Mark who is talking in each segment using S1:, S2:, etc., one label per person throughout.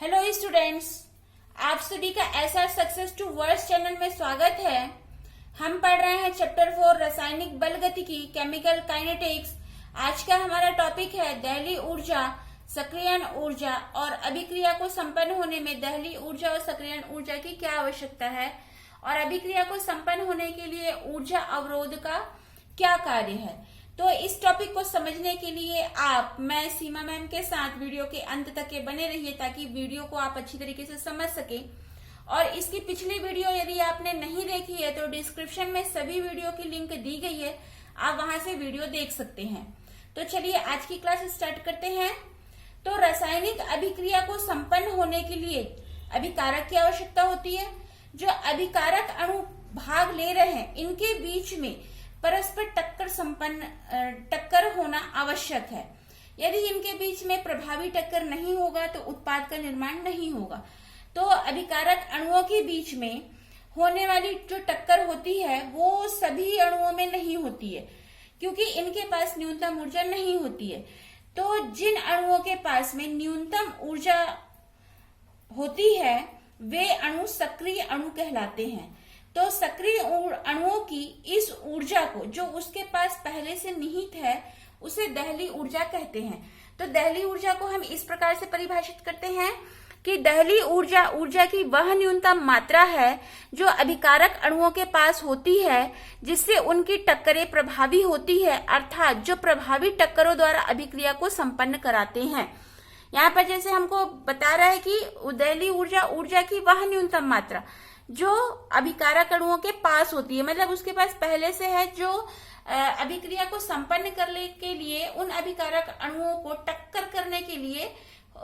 S1: Hello students, आप सभी का SR success towards channel में स्वागत है। हम पढ़ रहे हैं चैप्टर 4 रासायनिक बल गतिकी केमिकल काइनेटिक्स। आज का हमारा टॉपिक है दहली ऊर्जा, सक्रियण ऊर्जा और अभिक्रिया को संपन्न होने में दहली ऊर्जा और सक्रियण ऊर्जा की क्या आवश्यकता है और अभिक्रिया को संपन्न होने के लिए ऊर्जा अवरोध का क्या कार्य है। तो इस टॉपिक को समझने के लिए मैं सीमा मैम के साथ वीडियो के अंत तक के बने रहिए ताकि वीडियो को आप अच्छी तरीके से समझ सके। और इसकी पिछली वीडियो यदि आपने नहीं देखी है तो डिस्क्रिप्शन में सभी वीडियो की लिंक दी गई है, आप वहां से वीडियो देख सकते हैं। तो चलिए आज की क्लास स्टार्ट करते हैं। तो रासायनिक अभिक्रिया को संपन्न होने के लिए अभिकारक की आवश्यकता होती है। जो अभिकारक अणु भाग ले रहे हैं इनके बीच में परस्पर टक्कर होना आवश्यक है। यदि इनके बीच में प्रभावी टक्कर नहीं होगा तो उत्पाद का निर्माण नहीं होगा। तो अभिकारक अणुओं के बीच में होने वाली जो टक्कर होती है वो सभी अणुओं में नहीं होती है क्योंकि इनके पास न्यूनतम ऊर्जा नहीं होती है। तो जिन अणुओं के पास में न्यूनतम ऊर्जा होती है वे अणु सक्रिय अणु कहलाते हैं। तो सक्रिय अणुओं की इस ऊर्जा को जो उसके पास पहले से निहित है उसे दहली ऊर्जा कहते हैं। तो दहली ऊर्जा को हम इस प्रकार से परिभाषित करते हैं कि दहली ऊर्जा की वह न्यूनतम मात्रा है जो अभिकारक अणुओं के पास होती है जिससे उनकी टक्करें प्रभावी होती है, अर्थात जो प्रभावी टक्करों द्वारा अभिक्रिया को संपन्न कराते हैं। यहाँ पर जैसे हमको बता रहा है कि दहली ऊर्जा की वह न्यूनतम मात्रा जो अभिकारक अणुओं के पास होती है, मतलब उसके पास पहले से है, जो अभिक्रिया को संपन्न करने के लिए उन अभिकारक अणुओं को टक्कर करने के लिए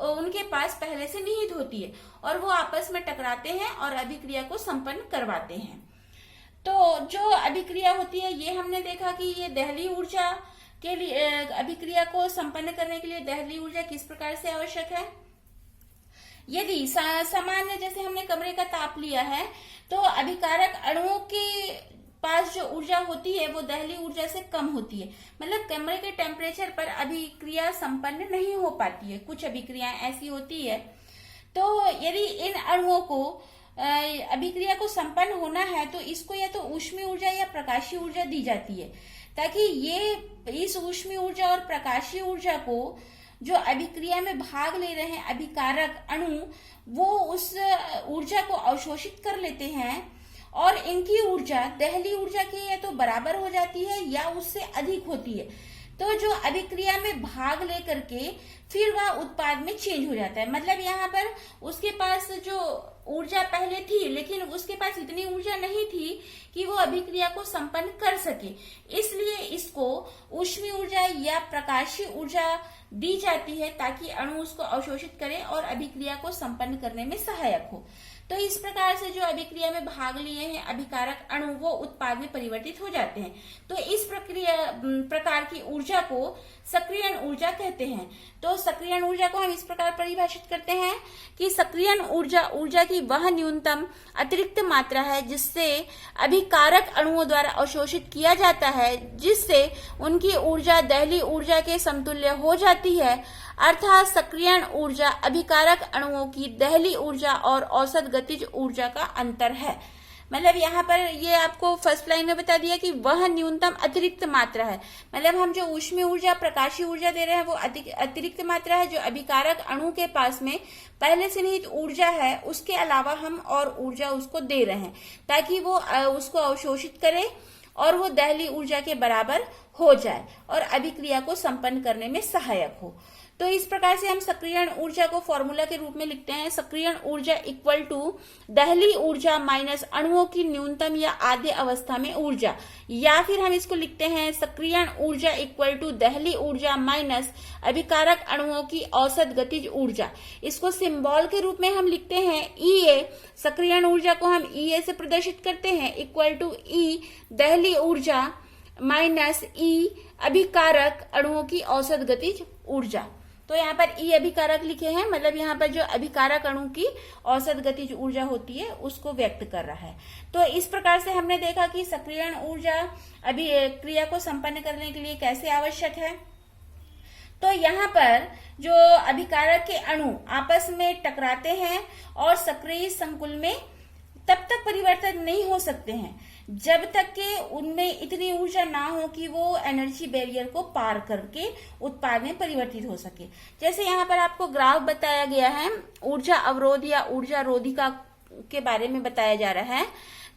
S1: उनके पास पहले से निहित होती है और वो आपस में टकराते हैं और अभिक्रिया को संपन्न करवाते हैं। तो जो अभिक्रिया होती है ये हमने देखा कि ये दहली ऊर्जा के लिए अभिक्रिया को संपन्न करने के लिए दहली ऊर्जा किस प्रकार से आवश्यक है। यदि सामान्य जैसे हमने कमरे का ताप लिया है तो अभिकारक अणुओं के पास जो ऊर्जा होती है वो दहली ऊर्जा से कम होती है, मतलब कमरे के टेम्परेचर पर अभिक्रिया संपन्न नहीं हो पाती है। कुछ अभिक्रियाएं ऐसी होती है। तो यदि इन अणुओं को अभिक्रिया को संपन्न होना है तो इसको या तो ऊष्मीय ऊर्जा या प्रकाशीय ऊर्जा दी जाती है ताकि ये इस ऊष्मीय ऊर्जा और प्रकाशीय ऊर्जा को जो अभिक्रिया में भाग ले रहे हैं अभिकारक अणु वो उस ऊर्जा को अवशोषित कर लेते हैं और इनकी ऊर्जा दहली ऊर्जा के या तो बराबर हो जाती है या उससे अधिक होती है। तो जो अभिक्रिया में भाग लेकर के फिर वह उत्पाद में चेंज हो जाता है, मतलब यहाँ पर उसके पास जो ऊर्जा पहले थी लेकिन उसके पास इतनी ऊर्जा नहीं थी कि वो अभिक्रिया को संपन्न कर सके, इसलिए इसको ऊष्मीय ऊर्जा या प्रकाशीय ऊर्जा दी जाती है ताकि अणु उसको अवशोषित करे और अभिक्रिया को संपन्न करने में सहायक हो। तो इस प्रकार से जो अभिक्रिया में भाग लिए हैं अभिकारक अणु वो उत्पाद में परिवर्तित हो जाते हैं। तो इस प्रकार की ऊर्जा को सक्रियण ऊर्जा कहते हैं। तो सक्रियण ऊर्जा को हम इस प्रकार परिभाषित करते हैं कि सक्रियण ऊर्जा की वह न्यूनतम अतिरिक्त मात्रा है जिससे अभिकारक अणुओं द्वारा अवशोषित किया जाता है, जिससे उनकी ऊर्जा दहली ऊर्जा के समतुल्य हो जाती है, अर्थात सक्रियण ऊर्जा अभिकारक अणुओं की दहली ऊर्जा और औसत गतिज ऊर्जा का अंतर है। मतलब यहाँ पर ये आपको फर्स्ट लाइन में बता दिया कि वह न्यूनतम अतिरिक्त मात्रा है, मतलब हम जो ऊष्मीय ऊर्जा प्रकाशीय ऊर्जा दे रहे हैं वो अतिरिक्त मात्रा है जो अभिकारक अणु के पास में पहले से निहित ऊर्जा है उसके अलावा हम और ऊर्जा उसको दे रहे हैं ताकि वो उसको अवशोषित करे और वो दहली ऊर्जा के बराबर हो जाए और अभिक्रिया को संपन्न करने में सहायक हो। तो इस प्रकार से हम सक्रियण ऊर्जा को फॉर्मूला के रूप में लिखते हैं, सक्रियण ऊर्जा इक्वल टू दहली ऊर्जा माइनस अणुओं की न्यूनतम या आद्य अवस्था में ऊर्जा, या फिर हम इसको लिखते हैं सक्रियण ऊर्जा इक्वल टू दहली ऊर्जा माइनस अभिकारक अणुओं की औसत गतिज ऊर्जा। इसको सिंबल के रूप में हम लिखते हैं EA, सक्रियण ऊर्जा को हम EA से प्रदर्शित करते हैं इक्वल टू E दहली ऊर्जा माइनस E अभिकारक अणुओं की औसत गतिज ऊर्जा। तो यहाँ पर ई अभिकारक लिखे हैं, मतलब यहाँ पर जो अभिकारक अणु की औसत गतिज ऊर्जा होती है उसको व्यक्त कर रहा है। तो इस प्रकार से हमने देखा कि सक्रियण ऊर्जा अभिक्रिया को संपन्न करने के लिए कैसे आवश्यक है। तो यहाँ पर जो अभिकारक के अणु आपस में टकराते हैं और सक्रिय संकुल में तब तक परिवर्तन नहीं हो सकते हैं जब तक कि उनमें इतनी ऊर्जा ना हो कि वो एनर्जी बैरियर को पार करके उत्पाद में परिवर्तित हो सके। जैसे यहाँ पर आपको ग्राफ बताया गया है, ऊर्जा अवरोध या ऊर्जा रोधिका के बारे में बताया जा रहा है।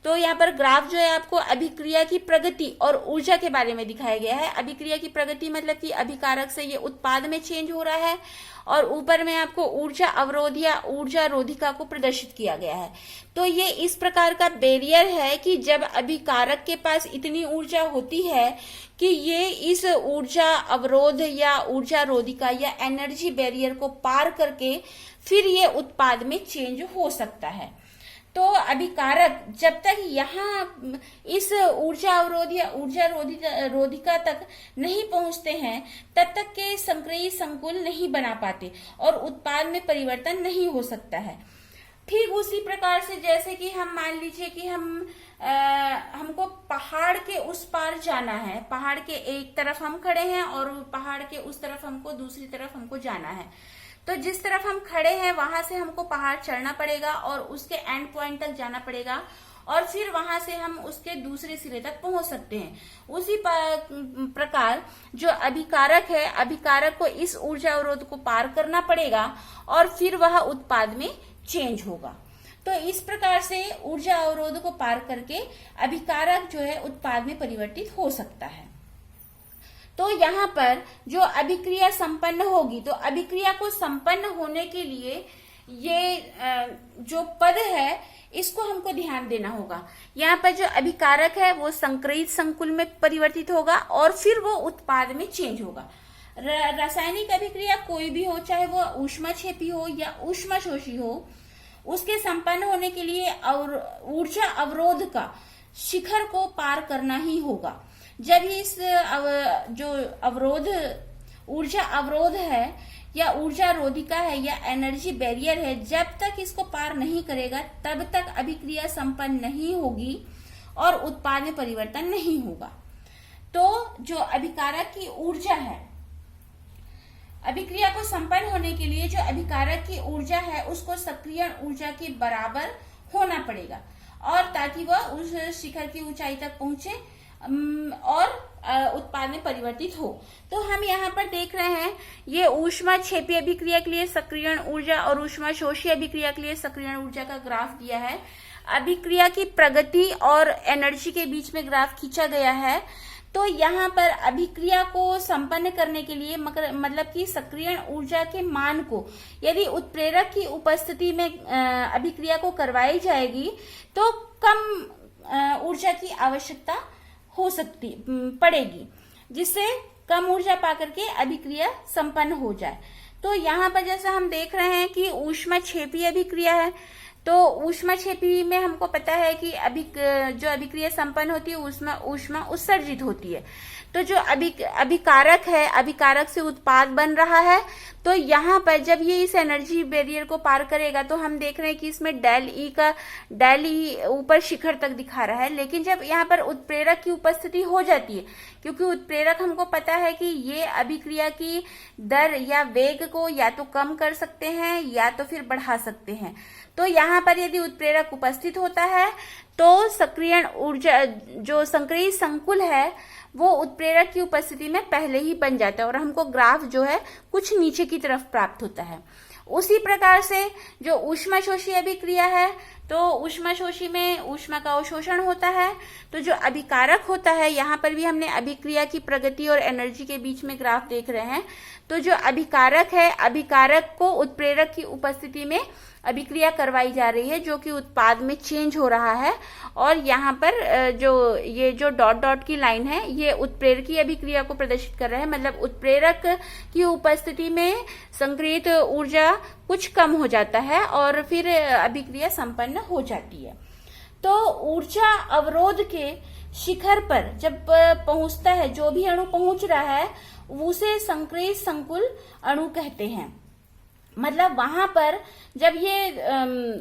S1: तो यहाँ पर ग्राफ जो है आपको अभिक्रिया की प्रगति और ऊर्जा के बारे में दिखाया गया है। अभिक्रिया की प्रगति मतलब कि अभिकारक से ये उत्पाद में चेंज हो रहा है, और ऊपर में आपको ऊर्जा अवरोध या ऊर्जा रोधिका को प्रदर्शित किया गया है। तो ये इस प्रकार का बैरियर है कि जब अभिकारक के पास इतनी ऊर्जा होती है कि ये इस ऊर्जा अवरोध या ऊर्जा रोधिका या एनर्जी बैरियर को पार करके फिर ये उत्पाद में चेंज हो सकता है। तो अभिकारक जब तक यहाँ इस ऊर्जा अवरोध या ऊर्जा रोधिका तक नहीं पहुंचते हैं तब तक के संक्रिय संकुल नहीं बना पाते और उत्पाद में परिवर्तन नहीं हो सकता है। ठीक उसी प्रकार से जैसे कि हम मान लीजिए कि हमको पहाड़ के उस पार जाना है, पहाड़ के एक तरफ हम खड़े हैं और पहाड़ के उस तरफ दूसरी तरफ हमको जाना है। तो जिस तरफ हम खड़े हैं वहां से हमको पहाड़ चढ़ना पड़ेगा और उसके एंड पॉइंट तक जाना पड़ेगा और फिर वहां से हम उसके दूसरे सिरे तक पहुंच सकते हैं। उसी प्रकार जो अभिकारक है, अभिकारक को इस ऊर्जा अवरोध को पार करना पड़ेगा और फिर वह उत्पाद में चेंज होगा। तो इस प्रकार से ऊर्जा अवरोध को पार करके अभिकारक जो है उत्पाद में परिवर्तित हो सकता है। तो यहाँ पर जो अभिक्रिया संपन्न होगी, तो अभिक्रिया को संपन्न होने के लिए ये जो पद है इसको हमको ध्यान देना होगा। यहाँ पर जो अभिकारक है वो संक्रिय संकुल में परिवर्तित होगा और फिर वो उत्पाद में चेंज होगा। रासायनिक अभिक्रिया कोई भी हो, चाहे वो ऊष्माक्षेपी हो या ऊष्माशोषी हो, उसके संपन्न होने के लिए ऊर्जा अवरोध का शिखर को पार करना ही होगा। जब इस जो अवरोध ऊर्जा अवरोध है या ऊर्जा रोधिका है या एनर्जी बैरियर है, जब तक इसको पार नहीं करेगा तब तक अभिक्रिया संपन्न नहीं होगी और उत्पाद में परिवर्तन नहीं होगा। तो जो अभिकारक की ऊर्जा है, अभिक्रिया को संपन्न होने के लिए जो अभिकारक की ऊर्जा है उसको सक्रियण ऊर्जा के बराबर होना पड़ेगा और ताकि वह उस शिखर की ऊंचाई तक पहुंचे और उत्पाद में परिवर्तित हो। तो हम यहाँ पर देख रहे हैं ये ऊष्माक्षेपी अभिक्रिया के लिए सक्रियण ऊर्जा और ऊष्माशोषी अभिक्रिया के लिए सक्रियण ऊर्जा का ग्राफ दिया है। अभिक्रिया की प्रगति और एनर्जी के बीच में ग्राफ खींचा गया है। तो यहाँ पर अभिक्रिया को संपन्न करने के लिए मतलब कि सक्रियण ऊर्जा के मान को यदि उत्प्रेरक की उपस्थिति में अभिक्रिया को करवाई जाएगी तो कम ऊर्जा की आवश्यकता हो सकती पड़ेगी, जिससे कम ऊर्जा पाकर के अभिक्रिया संपन्न हो जाए। तो यहाँ पर जैसा हम देख रहे हैं कि ऊष्माक्षेपी अभिक्रिया है, तो ऊष्माक्षेपी में हमको पता है कि जो अभिक्रिया संपन्न होती है उसमें ऊष्मा उत्सर्जित होती है। तो जो अभिकारक है, अभिकारक से उत्पाद बन रहा है, तो यहाँ पर जब ये इस एनर्जी बैरियर को पार करेगा तो हम देख रहे हैं कि इसमें डेल ई ऊपर शिखर तक दिखा रहा है। लेकिन जब यहाँ पर उत्प्रेरक की उपस्थिति हो जाती है, क्योंकि उत्प्रेरक हमको पता है कि ये अभिक्रिया की दर या वेग को या तो कम कर सकते हैं या तो फिर बढ़ा सकते हैं। तो यहाँ पर यदि उत्प्रेरक उपस्थित होता है तो सक्रियण ऊर्जा जो संक्रिय संकुल है वो उत्प्रेरक की उपस्थिति में पहले ही बन जाता है और हमको ग्राफ जो है कुछ नीचे की तरफ प्राप्त होता है। उसी प्रकार से जो ऊष्माशोषी अभिक्रिया है, तो ऊष्माशोषी में ऊष्मा का अवशोषण होता है। तो जो अभिकारक होता है, यहाँ पर भी हमने अभिक्रिया की प्रगति और एनर्जी के बीच में ग्राफ देख रहे हैं। तो जो अभिकारक है, अभिकारक को उत्प्रेरक की उपस्थिति में अभिक्रिया करवाई जा रही है जो कि उत्पाद में चेंज हो रहा है। और यहाँ पर ये जो डॉट डॉट की लाइन है ये उत्प्रेरकीय अभिक्रिया को प्रदर्शित कर रहा है, मतलब उत्प्रेरक की उपस्थिति में संग्रहित ऊर्जा कुछ कम हो जाता है और फिर अभिक्रिया संपन्न हो जाती है। तो ऊर्जा अवरोध के शिखर पर जब पहुंचता है, जो भी अणु पहुंच रहा है उसे संक्रिय संकुल अणु कहते हैं। मतलब वहां पर जब ये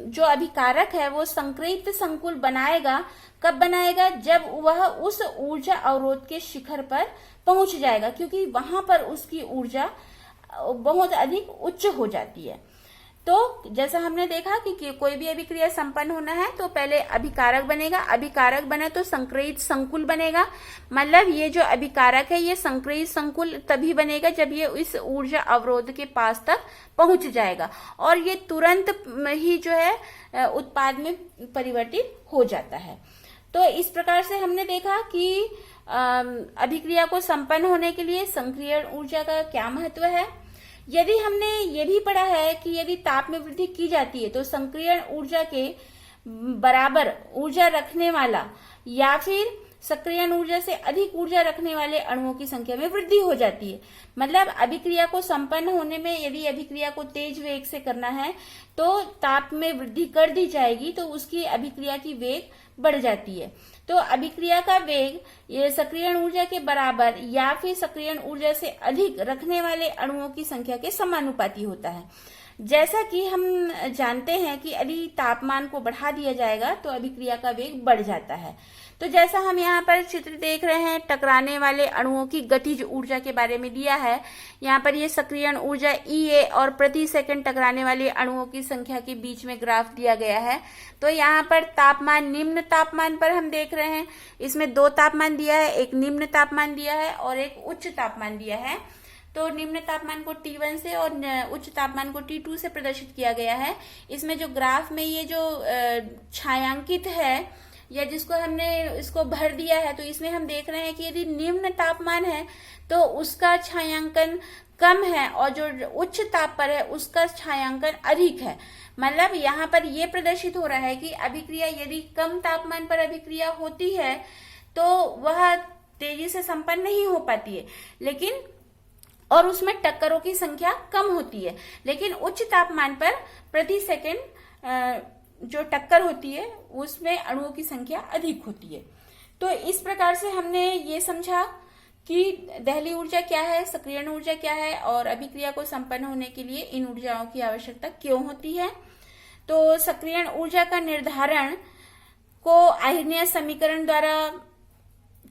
S1: जो अभिकारक है वो संक्रिय संकुल बनाएगा, कब बनाएगा? जब वह उस ऊर्जा अवरोध के शिखर पर पहुंच जाएगा, क्योंकि वहां पर उसकी ऊर्जा बहुत अधिक उच्च हो जाती है। तो जैसा हमने देखा कि कोई भी अभिक्रिया संपन्न होना है तो पहले अभिकारक बनेगा, अभिकारक बने तो संक्रियित संकुल बनेगा। मतलब ये जो अभिकारक है ये संक्रियित संकुल तभी बनेगा जब ये इस ऊर्जा अवरोध के पास तक पहुंच जाएगा और ये तुरंत ही जो है उत्पाद में परिवर्तित हो जाता है। तो इस प्रकार से हमने देखा कि अभिक्रिया को संपन्न होने के लिए संक्रियण ऊर्जा का क्या महत्व है। यदि हमने ये भी पढ़ा है कि यदि ताप में वृद्धि की जाती है तो संक्रियण ऊर्जा के बराबर ऊर्जा रखने वाला या फिर सक्रियण ऊर्जा से अधिक ऊर्जा रखने वाले अणुओं की संख्या में वृद्धि हो जाती है। मतलब अभिक्रिया को संपन्न होने में यदि अभिक्रिया को तेज वेग से करना है तो ताप में वृद्धि कर दी जाएगी तो उसकी अभिक्रिया की वेग बढ़ जाती है। तो अभिक्रिया का वेग ये सक्रियण ऊर्जा के बराबर या फिर सक्रियण ऊर्जा से अधिक रखने वाले अणुओं की संख्या के समानुपाती होता है। जैसा कि हम जानते हैं कि यदि तापमान को बढ़ा दिया जाएगा तो अभिक्रिया का वेग बढ़ जाता है। तो जैसा हम यहाँ पर चित्र देख रहे हैं, टकराने वाले अणुओं की गतिज ऊर्जा के बारे में दिया है। यहाँ पर ये सक्रियण ऊर्जा EA और प्रति सेकंड टकराने वाले अणुओं की संख्या के बीच में ग्राफ दिया गया है। तो यहाँ पर तापमान, निम्न तापमान पर हम देख रहे हैं, इसमें 2 तापमान दिया है, एक निम्न तापमान दिया है और एक उच्च तापमान दिया है। तो निम्न तापमान को T1 से और उच्च तापमान को T2 से प्रदर्शित किया गया है। इसमें जो ग्राफ में ये जो छायांकित है या जिसको हमने इसको भर दिया है तो इसमें हम देख रहे हैं कि यदि निम्न तापमान है तो उसका छायांकन कम है और जो उच्च ताप पर है उसका छायांकन अधिक है। मतलब यहाँ पर यह प्रदर्शित हो रहा है कि अभिक्रिया यदि कम तापमान पर अभिक्रिया होती है तो वह तेजी से संपन्न नहीं हो पाती है, लेकिन और उसमें टक्करों की संख्या कम होती है। लेकिन उच्च तापमान पर प्रति सेकंड जो टक्कर होती है उसमें अणुओं की संख्या अधिक होती है। तो इस प्रकार से हमने ये समझा कि दहली ऊर्जा क्या है, सक्रियण ऊर्जा क्या है और अभिक्रिया को संपन्न होने के लिए इन ऊर्जाओं की आवश्यकता क्यों होती है। तो सक्रियण ऊर्जा का निर्धारण को आयनीय समीकरण द्वारा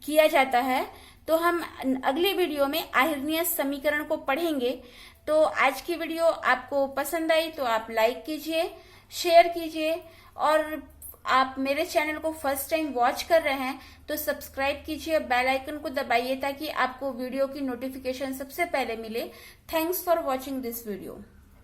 S1: किया जाता है। तो हम अगले वीडियो में आयनीय समीकरण को पढ़ेंगे। तो आज की वीडियो आपको पसंद आई तो आप लाइक कीजिए, शेयर कीजिए और आप मेरे चैनल को फर्स्ट टाइम वॉच कर रहे हैं तो सब्सक्राइब कीजिए, बेल आइकन को दबाइए ताकि आपको वीडियो की नोटिफिकेशन सबसे पहले मिले। Thanks for watching this video.